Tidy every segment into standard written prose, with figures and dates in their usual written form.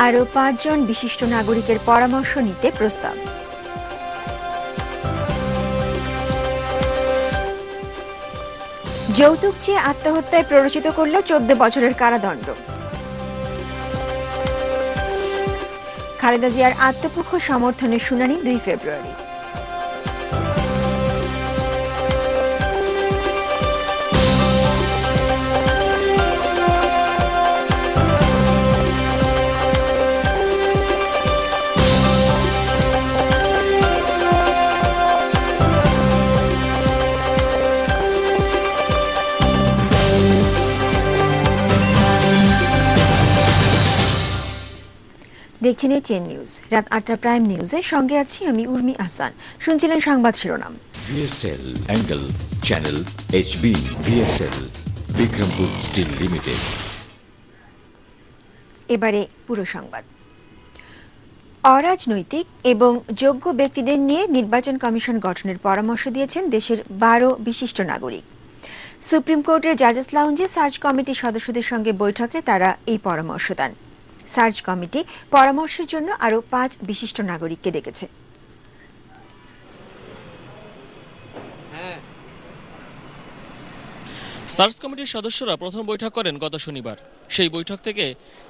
আরও ৫ জন বিশিষ্ট নাগরিকের পরামর্শ নিতে প্রস্তাব। যৌতুক চেয়ে আত্মহত্যায় প্ররোচিত করলে ১৪ বছরের কারাদণ্ড। খালেদা জিয়ার আত্মপক্ষ সমর্থনের শুনানি ২ ফেব্রুয়ারি। দেখছেন এটিএন নিউজ, রাত ৮টা প্রাইম নিউজের সঙ্গে আছি আমি উর্মি আহসান। শুনছিলেন সংবাদ শিরোনাম। VSL angle channel HB VSL Bikrampur steel limited. এবারে পুরো সংবাদ। অরাজনৈতিক এবং যোগ্য ব্যক্তিদের নিয়ে নির্বাচন কমিশন গঠনের পরামর্শ দিয়েছেন দেশের ১২ বিশিষ্ট নাগরিক। সুপ্রিম কোর্টের জাজেস লাউঞ্জে সার্চ কমিটির সদস্যদের সঙ্গে বৈঠকে তারা এই পরামর্শ দেন। সার্চ কমিটি পরামর্শের জন্য আরও ৫ বিশিষ্ট নাগরিককে ডেকেছে। সার্চ কমিটির সদস্যরা প্রথম বৈঠক করেন গত শনিবার। সেই বৈঠক থেকে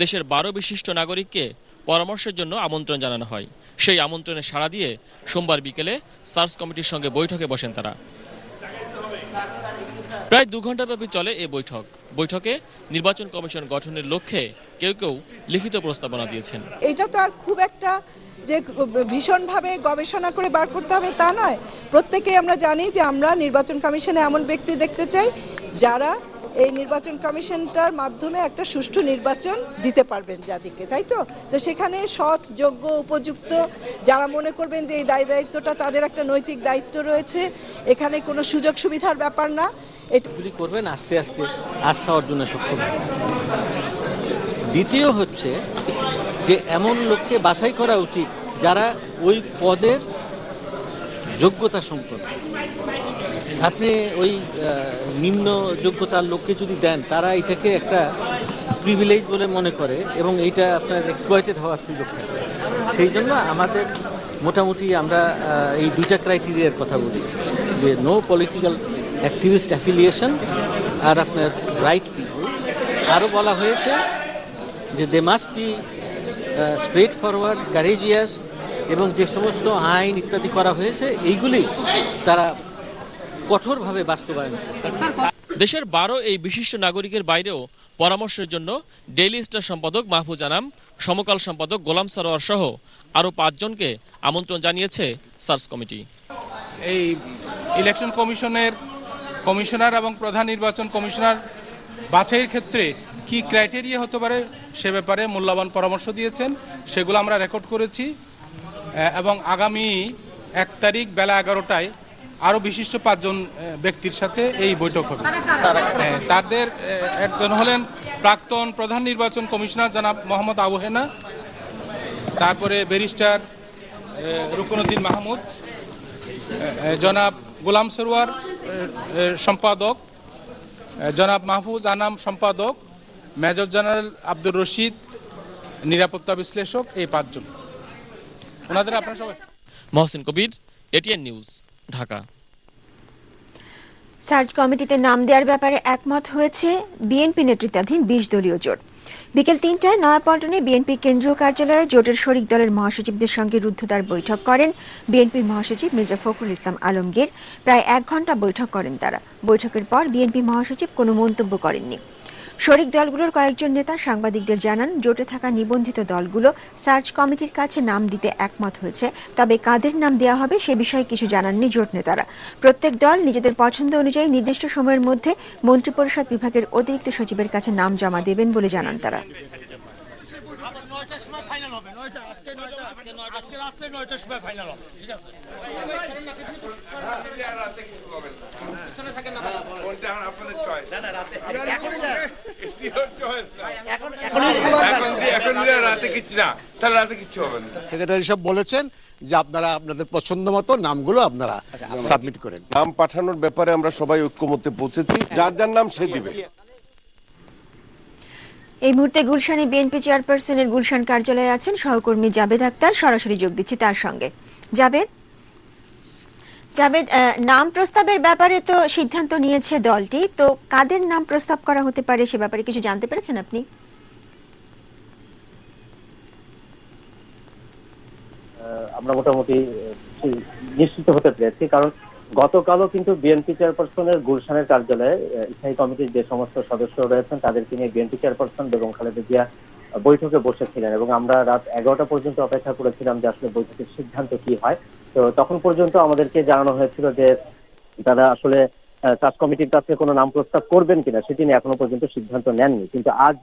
দেশের ১২ বিশিষ্ট নাগরিককে পরামর্শের জন্য আমন্ত্রণ জানানো হয়। সেই আমন্ত্রণে সাড়া দিয়ে সোমবার বিকেলে সার্চ কমিটির সঙ্গে বৈঠকে বসেন তারা। প্রায় ২ ঘণ্টাব্যাপী চলে এই বৈঠক। বৈঠকে নির্বাচন কমিশন গঠনের লক্ষ্যে কেউ কেউ লিখিত প্রস্তাবনা দিয়েছেন। এটা তো আর খুব একটা যে ভীষণভাবে গবেষণা করে বার করতে হবে তা নয়। প্রত্যেকেই আমরা জানি যে আমরা নির্বাচন কমিশনে এমন ব্যক্তি দেখতে চাই যারা এই নির্বাচন কমিশনটার মাধ্যমে একটা সুষ্ঠু নির্বাচন দিতে পারবেন জাতিকে, তাই তো? তো সেখানে সৎ, যোগ্য, উপযুক্ত যারা মনে করবেন যে এই দায়িত্বটা তাদের একটা নৈতিক দায়িত্ব রয়েছে, এখানে কোনো সুযোগ সুবিধার ব্যাপার না, এগুলি করবেন আস্তে আস্তে আস্থা অর্জনে সক্ষম। দ্বিতীয় হচ্ছে যে এমন লোককে বাছাই করা উচিত যারা ওই পদের যোগ্যতা সম্পন্ন। আপনি ওই নিম্ন যোগ্যতার লোককে যদি দেন, তারা এটাকে একটা প্রিভিলেজ বলে মনে করে এবং এইটা আপনার এক্সপ্লয়েটেড হওয়ার সুযোগ থাকে। সেই জন্য আমাদের মোটামুটি আমরা এই 2টা ক্রাইটেরিয়ার কথা বলেছি, যে নো পলিটিক্যাল অ্যাক্টিভিস্ট অ্যাফিলিয়েশন আর আপনার রাইট পিপল। আরও বলা হয়েছে যে they must be straightforward, courageous, এবং যে সমস্ত আইন ইত্যাদি করা হয়েছে এইগুলি তারা কঠোরভাবে বাস্তবায়ন। দেশের 12 এই বিশিষ্ট নাগরিকের বাইরেও পরামর্শের জন্য ডেইলি স্টার সম্পাদক মাহফুজ আনাম, সমকাল সম্পাদক গোলাম সরোয়ার সহ আরও ৫ জনকে আমন্ত্রণ জানিয়েছে সার্চ কমিটি। এই ইলেকশন কমিশনের কমিশনার এবং প্রধান নির্বাচন কমিশনার বাছাইয়ের ক্ষেত্রে কি ক্রাইটেরিয়া হতে পারে সে ব্যাপারে মূল্যবান পরামর্শ দিয়েছেন, সেগুলো আমরা রেকর্ড করেছি এবং আগামী ১ তারিখ বেলা ১১টায় আরও বিশিষ্ট ৫ জন ব্যক্তির সাথে এই বৈঠক হবে। তাদের একজন হলেন প্রাক্তন প্রধান নির্বাচন কমিশনার জনাব মোহাম্মদ আবু হেনা, তারপরে ব্যারিস্টার রুকনুদ্দিন মাহমুদ, জনাব গোলাম সরোয়ার সম্পাদক, জনাব মাহফুজ আনাম সম্পাদক, মেজর জেনারেল আব্দুর রশিদ নিরাপত্তা বিশ্লেষক, এই ৫ জন। ওনাদের আপনার সবাই। মহসিন কবির, এটিএন নিউজ, ঢাকা। সার্চ কমিটিতে নাম দেওয়ার ব্যাপারে একমত হয়েছে বিএনপি নেতৃত্বাধীন ২০ দলীয় জোট। বিকেল ৩টায় নয়াপল্টনে বিএনপি কেন্দ্রীয় কার্যালয়ে জোটের শরিক দলের মহাসচিবদের সঙ্গে রুদ্ধদ্বার বৈঠক করেন বিএনপির মহাসচিব মির্জা ফখরুল ইসলাম আলমগীর। প্রায় ১ ঘণ্টা বৈঠক করেন তারা। বৈঠকের পর বিএনপি মহাসচিব কোনো মন্তব্য করেননি। শরিক দলগুলোর কয়েকজন নেতা সাংবাদিকদের জানান, জোটে থাকা নিবন্ধিত দলগুলো সার্চ কমিটির কাছে নাম দিতে একমত হয়েছে, তবে কাদের নাম দেওয়া হবে সে বিষয়ে কিছু জানাননি জোট নেতারা। প্রত্যেক দল নিজেদের পছন্দ অনুযায়ী নির্দিষ্ট সময়ের মধ্যে মন্ত্রিপরিষদ বিভাগের অতিরিক্ত সচিবের কাছে নাম জমা দেবেন বলে জানান তারা। সেক্রেটারি সাহেব বলেছেন যে আপনারা আপনাদের পছন্দ মতো নামগুলো আপনারা সাবমিট করেন। নাম পাঠানোর ব্যাপারে আমরা সবাই ঐক্যমত্যে পৌঁছেছি, যার যার নাম সে দিবে। এই মুহূর্তে গুলশানে বিএনপি চেয়ারপারসনের গুলশান কার্যালয়ে আছেন সহকর্মী জাবেদ আক্তার। সরাসরি যোগ দিচ্ছি তার সঙ্গে। জাবেদ, নাম প্রস্তাবের ব্যাপারে তো সিদ্ধান্ত নিয়েছে দলটি, তো কাদের নাম প্রস্তাব করা হতে পারে সে ব্যাপারে কিছু জানতে পেরেছেন আপনি? আমরা মোটামুটি নিশ্চিত হতে পেরেছি, কারণ গতকালও কিন্তু বিএনপি চেয়ারপারসনের গুলশানের কার্যালয়ে স্থায়ী কমিটির যে সমস্ত সদস্য রয়েছেন তাদেরকে নিয়ে বিএনপি চেয়ারপারসন বেগম খালেদা জিয়া বৈঠকে বসেছিলেন এবং আমরা রাত 11টা পর্যন্ত অপেক্ষা করেছিলাম যে আসলে বৈঠকের সিদ্ধান্ত কি হয়। তো তখন পর্যন্ত আমাদেরকে জানানো হয়েছিল যে তারা আসলে সার্চ কমিটির কাছে কোনো নাম প্রস্তাব করবেন কিনা সেটি নিয়ে এখনো পর্যন্ত সিদ্ধান্ত নেননি। কিন্তু আজ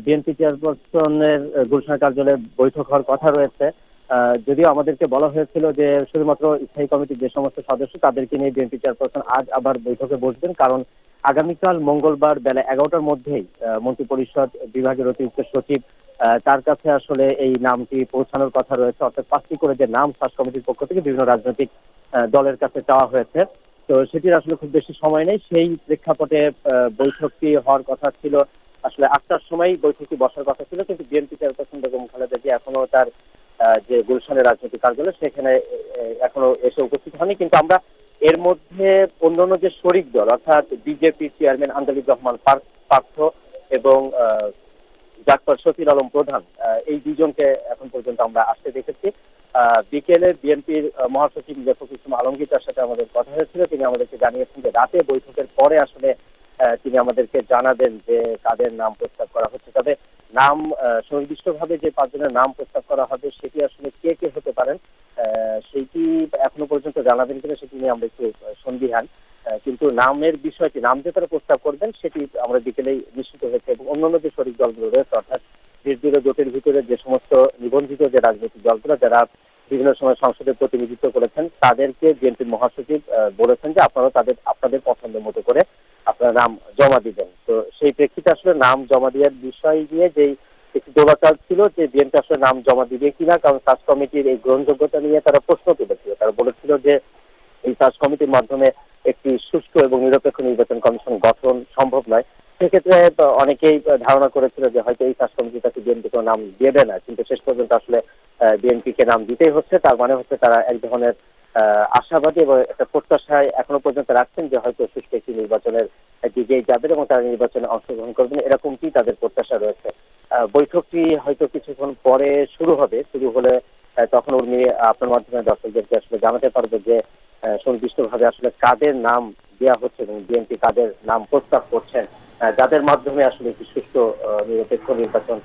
বিএনপি চেয়ারপারসনের গুলশান কার্যালয়ে বৈঠক হওয়ার কথা রয়েছে। যদিও আমাদেরকে বলা হয়েছিল যে শুধুমাত্র স্থায়ী কমিটির যে সমস্ত সদস্য তাদেরকে নিয়ে বিএনপি চেয়ারপারসন আজ আবার বৈঠকে বসবেন, কারণ আগামীকাল মঙ্গলবার বেলা 11টার মধ্যেই মন্ত্রিপরিষদ বিভাগের অতিরিক্ত সচিব তার কাছে আসলে এই নামটি পৌঁছানোর কথা রয়েছে। অর্থাৎ 5টি করে যে নাম সার্চ কমিটির পক্ষ থেকে বিভিন্ন রাজনৈতিক দলের কাছে চাওয়া হয়েছে, তো সেটির আসলে খুব বেশি সময় নেই। সেই প্রেক্ষাপটে বৈঠকটি হওয়ার কথা ছিল আসলে 8টার সময় বৈঠকটি বসার কথা ছিল, কিন্তু বিএনপি চেয়ারপারসন বেগম খালেদা জিয়া এখনো তার যে গুলশানের রাজনৈতিক কার্যালয় সেখানে এখনো এসে উপস্থিত হয়নি। কিন্তু আমরা এর মধ্যে অন্যান্য যে শরিক দল অর্থাৎ বিজেপি চেয়ারম্যান আন্দালিব রহমান পার্থ এবং ডাক্তার শফিল আলম প্রধান, এই দুইজনকে এখন পর্যন্ত আমরা আসতে দেখেছি। বিকেলে বিএনপির মহাসচিব লেখক ইসলাম আলমগীর তার সাথে আমাদের কথা হয়েছিল। তিনি আমাদেরকে জানিয়েছেন যে রাতে বৈঠকের পরে আসলে তিনি আমাদেরকে জানাবেন যে কাদের নাম প্রস্তাব করা হচ্ছে। তবে নাম সুনির্দিষ্টভাবে যে 5 জনের নাম প্রস্তাব করা হবে সেটি আসলে কে কে হতে পারেন সেইটি এখনো পর্যন্ত জানাবেন কিনা সেটি নিয়ে আমরা একটু সন্দিহান। কিন্তু নামের বিষয়টি, নাম যে তারা প্রস্তাব করবেন সেটি আমরা বিকেলেই নিশ্চিত হয়েছে। এবং অন্যান্য যে শরিক দলগুলো রয়েছে অর্থাৎ দীর্ঘ জোটের ভিতরে যে সমস্ত নিবন্ধিত যে রাজনৈতিক দলগুলো যারা বিভিন্ন সময় সংসদে প্রতিনিধিত্ব করেছেন তাদেরকে বিএনপির মহাসচিব বলেছেন যে আপনারা আপনাদের পছন্দ মতো করে আপনারা নাম জমা দিবেন। তো সেই প্রেক্ষিতে আসলে নাম জমা দেওয়ার বিষয় নিয়ে যেই একটি দোলাচাল ছিল যে বিএনপি আসলে নাম জমা দিবে কিনা, কারণ সার্চ কমিটির এই গ্রহণযোগ্যতা নিয়ে তারা প্রশ্ন তুলেছিল। তারা বলেছিল যে এই সার্চ কমিটির মাধ্যমে একটি সুষ্ঠু এবং নিরপেক্ষ নির্বাচন কমিশন গঠন সম্ভব নয়। সেক্ষেত্রে অনেকেই ধারণা করেছিল যে হয়তো এই সার্চ কমিটির কাছে বিএনপি কোনো নাম দেবে না, কিন্তু শেষ পর্যন্ত আসলে বিএনপিকে নাম দিতেই হচ্ছে। তার মানে হচ্ছে তারা এক ধরনের আশাবাদী এবং একটা প্রত্যাশায় এখনো পর্যন্ত রাখছেন যে হয়তো সুষ্ঠু একটি নির্বাচনের দিকেই যাবেন এবং তারা নির্বাচনে অংশগ্রহণ করবেন, এরকমটি তাদের প্রত্যাশা রয়েছে। বৈঠকটি হয়তো কিছুক্ষণ পরে শুরু হবে। শুরু হলে তখন উর্মি আপনার মাধ্যমে দর্শকদেরকে আসলে জানাতে পারবে যে সুনির্দিষ্টভাবে আসলে কাদের নাম দেওয়া হচ্ছে এবং বিএনপি কাদের নাম প্রস্তাব করছেন, যাদের মাধ্যমে আসলে একটি সুষ্ঠু নিরপেক্ষ নির্বাচন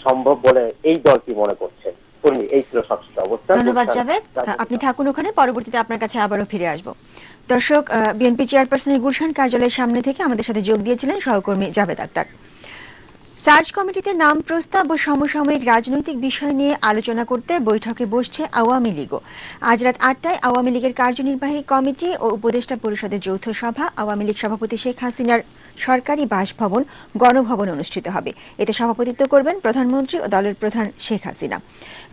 সম্ভব বলে এই দলটি মনে করছে। এই ছিল সবশেষ অবস্থা। ধন্যবাদ জাভেদ, আপনি থাকুন ওখানে, পরবর্তীতে আপনার কাছে আবারও ফিরে আসবো। দর্শক, বিএনপি চেয়ারপারসনের গুলশান কার্যালয়ের সামনে থেকে আমাদের সাথে যোগ দিয়েছিলেন সহকর্মী জাভেদ আক্তার। সার্চ কমিটিতে নাম প্রস্তাব ও সমসাময়িক রাজনৈতিক বিষয় নিয়ে আলোচনা করতে বৈঠকে বসছে আওয়ামী লীগও। আজ রাত 8টায় আওয়ামী লীগের কার্যনির্বাহী কমিটি ও উপদেষ্টা পরিষদের যৌথ সভা আওয়ামী লীগ সভাপতি শেখ হাসিনার সরকারি বাসভবন গণভবন অনুষ্ঠিত হবে। এতে সভাপতিত্ব করবেন প্রধানমন্ত্রী ও দলের প্রধান শেখ হাসিনা।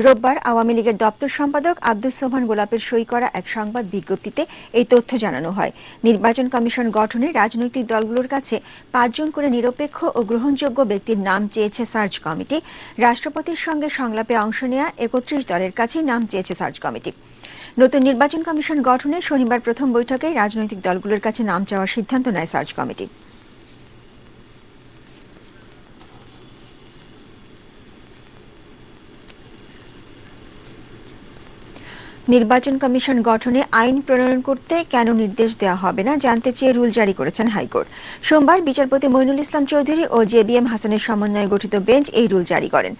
রোববার আওয়ামী লীগের দপ্তর সম্পাদক আব্দুস সোবহান গোলাপের সই করা এক সংবাদ বিজ্ঞপ্তিতে এই তথ্য জানানো হয়। নির্বাচন কমিশন গঠনে রাজনৈতিক দলগুলোর কাছে 5 জন করে নিরপেক্ষ ও গ্রহণযোগ্য ব্যক্তির নাম চেয়েছে সার্চ কমিটি। রাষ্ট্রপতির সঙ্গে সংলাপে অংশ নেওয়া 31 দলের কাছে নাম চেয়েছে সার্চ কমিটি। নতুন নির্বাচন কমিশন গঠনে শনিবার প্রথম বৈঠকে রাজনৈতিক দলগুলোর কাছে নাম চাওয়ার সিদ্ধান্ত নেয় সার্চ কমিটি। নির্বাচন কমিশন গঠনে আইন প্রণয়ন করতে কেন নির্দেশ দেওয়া হবে না জানতে চেয়ে রুল জারি করেছেন হাইকোর্ট। সোমবার বিচারপতি মইনুল ইসলাম চৌধুরী ও জেবিএম হাসানের সমন্বয়ে গঠিত বেঞ্চ এই রুল জারি করেন।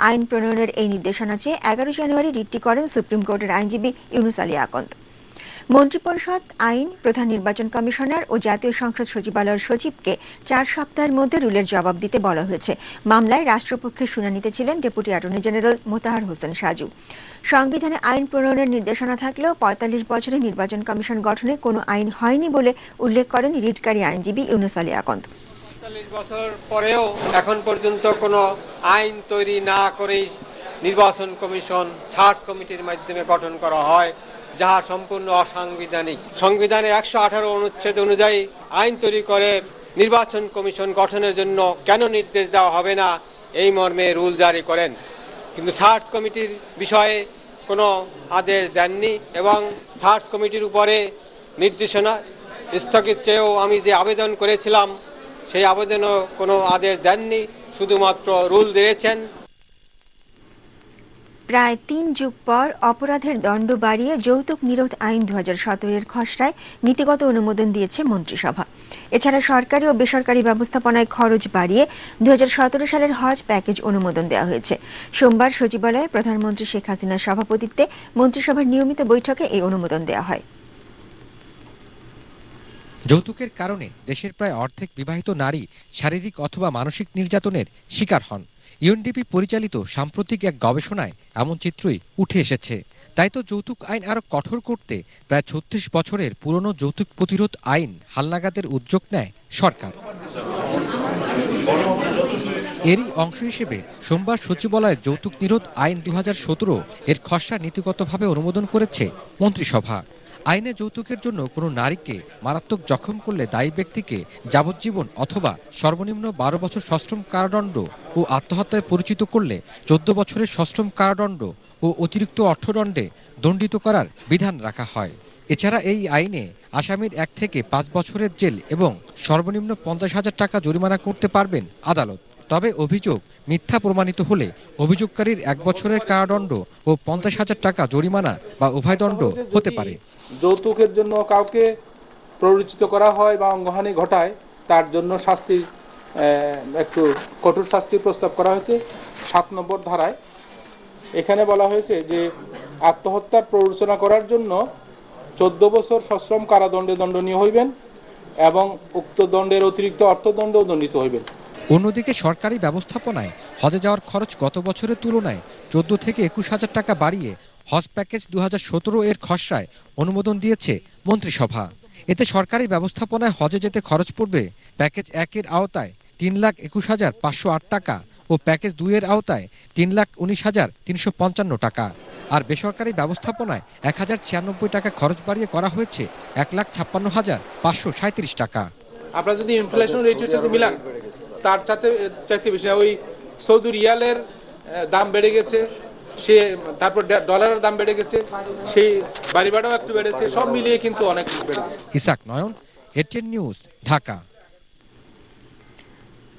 আইন প্রণয়নের এই নির্দেশনা চেয়ে 11 জানুয়ারি রিটটি করেন সুপ্রিম কোর্টের আইনজীবী ইউনুস আলী আকন্দ। মন্ত্রিপরিষদ, আইন, প্রধান নির্বাচন কমিশনার ও জাতীয় সংসদ সচিবালয়ের সচিবকে 4 সপ্তাহের মধ্যে রুলের জবাব দিতে বলা হয়েছে। মামলায় রাষ্ট্রপক্ষের শুনানিতে ছিলেন deputy attorney general Motahar Hossain Saju. সংবিধানে আইন প্রণয়নের নির্দেশনা থাকলেও 45 বছরে নির্বাচন কমিশন গঠনে কোনো আইন হয়নি বলে উল্লেখ করেন রিটকারী আইনজীবী ইউনুস আলী আকন্দ। 45 বছর পরেও এখন পর্যন্ত কোনো আইন তৈরি না করেই নির্বাচন কমিশন সার্চ কমিটির মাধ্যমে গঠন করা হয়, যাহা সম্পূর্ণ অসাংবিধানিক। সংবিধানে 118 অনুচ্ছেদ অনুযায়ী আইন তৈরি করে নির্বাচন কমিশন গঠনের জন্য কেন নির্দেশ দেওয়া হবে না এই মর্মে রুল জারি করেন, কিন্তু সার্চ কমিটির বিষয়ে কোনো আদেশ দেননি এবং সার্চ কমিটির উপরে নির্দেশনা স্থগিত চেয়েও আমি যে আবেদন করেছিলাম সেই আবেদনও কোনো আদেশ দেননি, শুধুমাত্র রুল দিয়েছেন। প্রায় 3 যুগ পর অপরাধের দণ্ড বাড়িয়ে যৌতুক নিরোধ আইন 2017 এর খসড়ায় নীতিগত অনুমোদন দিয়েছে মন্ত্রিসভা। এছাড়া সরকারি ও বেসরকারি ব্যবস্থাপনায় খরচ বাড়িয়ে 2017 সালের হজ প্যাকেজ অনুমোদন দেওয়া হয়েছে। সোমবার সচিবালয়ে প্রধানমন্ত্রী শেখ হাসিনার সভাপতিত্বে মন্ত্রিসভার নিয়মিত বৈঠকে এই অনুমোদন দেওয়া হয়। যৌতুকের কারণে দেশের প্রায় অর্ধেক বিবাহিত নারী শারীরিক অথবা মানসিক নির্যাতনের শিকার হন। ইউএনডিপি পরিচালিত সাম্প্রতিক এক গবেষণায় এমন চিত্রই উঠে এসেছে। তাই তো যৌতুক আইন আরো কঠোর করতে প্রায় 36 বছরের পুরনো যৌতুক প্রতিরোধ আইন হালনাগাদের উদ্যোগ নেয় সরকার। এরই অংশ হিসেবে সোমবার সচিবালয়ের যৌতুক নিরোধ আইন 2017 এর খসড়া নীতিগতভাবে অনুমোদন করেছে মন্ত্রিসভা। আইনে যৌতুকের জন্য কোনো নারীকে মারাত্মক জখম করলে দায়ী ব্যক্তিকে যাবজ্জীবন অথবা সর্বনিম্ন 12 বছর সশ্রম কারাদণ্ড ও আত্মহত্যায় পরিচিত করলে 14 বছরের সশ্রম কারাদণ্ড ও অতিরিক্ত অর্থদণ্ডে দণ্ডিত করার বিধান রাখা হয়। এছাড়া এই আইনে আসামির 1 থেকে 5 বছরের জেল এবং সর্বনিম্ন 50,000 টাকা জরিমানা করতে পারবেন আদালত। তবে অভিযোগ মিথ্যা প্রমাণিত হলে অভিযোগকারীর 1 বছরের কারাদণ্ড ও 50,000 টাকা জরিমানা বা উভয় দণ্ড হতে পারে। যৌতুকের জন্য কাউকে প্ররোচিত করা হয় বা অঙ্গহানি ঘটায় তার জন্য শাস্তি একটু কঠোর শাস্তির প্রস্তাব করা হয়েছে 7 নম্বর ধারায়। এখানে বলা হয়েছে যে আত্মহত্যার প্ররোচনা করার জন্য 14 বছর সশ্রম কারাদণ্ডে দণ্ডনীয় হইবেন এবং উক্ত দণ্ডের অতিরিক্ত অর্থদণ্ডও দণ্ডিত হইবেন। অন্যদিকে সরকারি ব্যবস্থাপনায় হজে যাওয়ার খরচ গত বছরের তুলনায় 14 থেকে 21,000 টাকা বাড়িয়ে হজ প্যাকেজ 2017 এর খসড়ায় অনুমোদন দিয়েছে মন্ত্রিসভা। এতে সরকারি ব্যবস্থাপনায় হজে যেতে খরচ পড়বে প্যাকেজ 1 এর আওতায় 3,21,508 টাকা ও প্যাকেজ 2 এর আওতায় 3,19,355 টাকা। আর বেসরকারি ব্যবস্থাপনায় 1,096 টাকা খরচ বাড়িয়ে করা হয়েছে 1,56,537 টাকা। আপনারা যদি ইনফ্লেশন রেটের সাথে মিলান তার চাইতে বেশি। ওই সৌদি রিয়ালের দাম বেড়ে গেছে, সে তারপর ডলারের দাম বেড়ে গেছে, সেই বাড়ি ভাড়াও একটু বেড়েছে, সব মিলিয়ে কিন্তু অনেক বেড়ে গেছে। ইসাক নয়ন, এটিএন নিউজ, ঢাকা।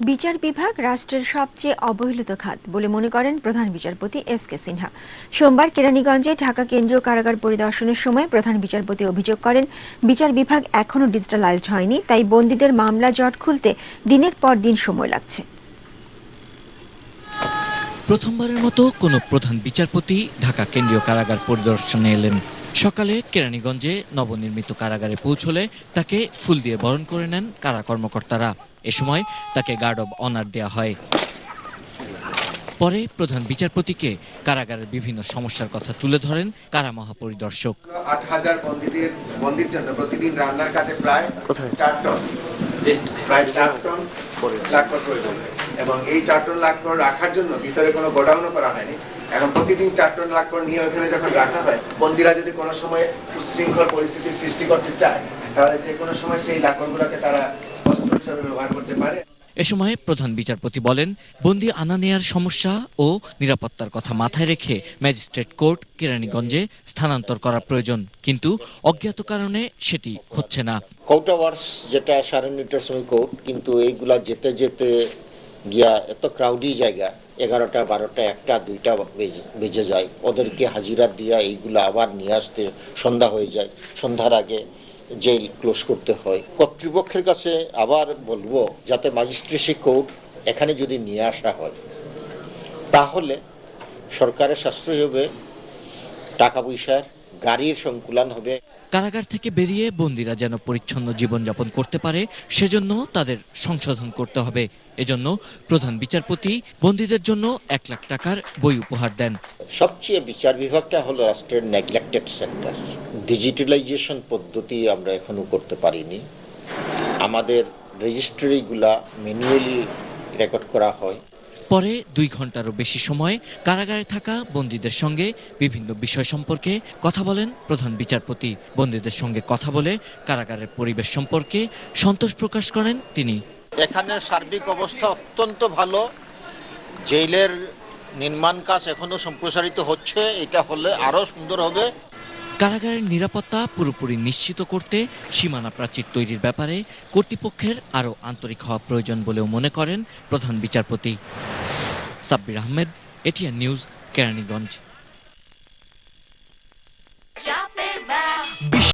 বিচার বিভাগ রাষ্ট্রের সবচেয়ে অবহেলিত খাত বলে মনে করেন প্রধান বিচারপতি এস.কে. সিনহা। সোমবার কেরানীগঞ্জে ঢাকা কেন্দ্রীয় কারাগার পরিদর্শনের সময় প্রধান বিচারপতি অভিযোগ করেন, বিচার বিভাগ এখনও ডিজিটালাইজড হয়নি, তাই বন্দীদের মামলা জট খুলতে দিনের পর দিন সময় লাগছে। প্রথমবারের মতো কোনো প্রধান বিচারপতি ঢাকা কেন্দ্রীয় কারাগার পরিদর্শনে এলেন। সকালে কেরানীগঞ্জে নবনির্মিত কারাগারে পৌঁছলে তাকে ফুল দিয়ে বরণ করে নেন কারা কর্মকর্তারা। এ সময় তাকে গার্ড অব অনার দেওয়া হয়। পরে প্রধান বিচারপতিকে কারাগারের বিভিন্ন সমস্যার কথা তুলে ধরেন কারা মহাপরিদর্শক। 8,000 বন্দীর জন্য প্রতিদিন রান্নার কাজে প্রায় 4 টন লাকড় প্রয়োজন, এবং এই 4 টন লাকড় রাখার জন্য ভিতরে কোনো গোডাউনও করা হয়নি। এখন প্রতিদিন 4 টন লাকড় নিয়ে ওখানে যখন রাখা হয়, বন্দীরা যদি কোনো সময় উচ্ছৃঙ্খল পরিস্থিতির সৃষ্টি করতে চায় তাহলে যে কোনো সময় সেই লাকড়গুলোকে তারা অস্ত্র হিসেবে ব্যবহার করতে পারে। এ সময় প্রধান বিচারপতি বলেন, বন্দী আনা নেয়ার সমস্যা ও নিরাপত্তার কথা মাথায় রেখে ম্যাজিস্ট্রেট কোর্ট কেরানীগঞ্জে স্থানান্তর করা প্রয়োজন, কিন্তু অজ্ঞাত কারণে সেটি হচ্ছে না। কোর্ট আওয়ার্স যেটা 9:30টার সময় কোর্ট, কিন্তু এইগুলা যেতে যেতে গিয়া এত ক্রাউডি জায়গা 11টা 12টা 1টা 2টা বেজে যায়। ওদেরকে হাজিরা দিয়া এইগুলা আবার নিয়ে আসতে সন্ধ্যা হয়ে যায়। সন্ধ্যার আগে জেল ক্লোজ করতে হয়। কর্তৃপক্ষের কাছে আবার বলবো, যাতে ম্যাজিস্ট্রেসি কোর্ট এখানে যদি নিয়ে আসা হয় তাহলে সরকারের সাশ্রয় হবে, টাকা পয়সার, গাড়ির সংকুলান হবে। কারাগার থেকে বেরিয়ে বন্দীরা যেন পরিচ্ছন্ন জীবনযাপন করতে পারে সেজন্য তাদের সংশোধন করতে হবে। এজন্য প্রধান বিচারপতি বন্দীদের জন্য 1 লাখ টাকার বই উপহার দেন। সবচেয়ে বিচার বিভাগটা হলো রাষ্ট্রের নেগলেক্টেড সেক্টর। ডিজিটালাইজেশন পদ্ধতি আমরা এখনো করতে পারিনি। আমাদের রেজিস্ট্রিগুলা ম্যানুয়ালি রেকর্ড করা হয়। পরে 2 ঘন্টারও বেশি সময় কারাগারে থাকা বন্দীদের সঙ্গে বিভিন্ন বিষয় সম্পর্কে কথা বলেন প্রধান বিচারপতি। বন্দীদের সঙ্গে কথা বলে কারাগারের পরিবেশ সম্পর্কে সন্তোষ প্রকাশ করেন তিনি। এখানে সার্বিক অবস্থা অত্যন্ত ভালো। জেলের নির্মাণ কাজ এখনো সম্প্রসারিত হচ্ছে, এটা হলে আরো সুন্দর হবে। কারাগারের নিরাপত্তা পুরোপুরি নিশ্চিত করতে সীমানা প্রাচীর তৈরির ব্যাপারে কর্তৃপক্ষের আরও আন্তরিক হওয়া প্রয়োজন বলেও মনে করেন প্রধান বিচারপতি। Sabbir Ahmed, ATN news, Keraniganj.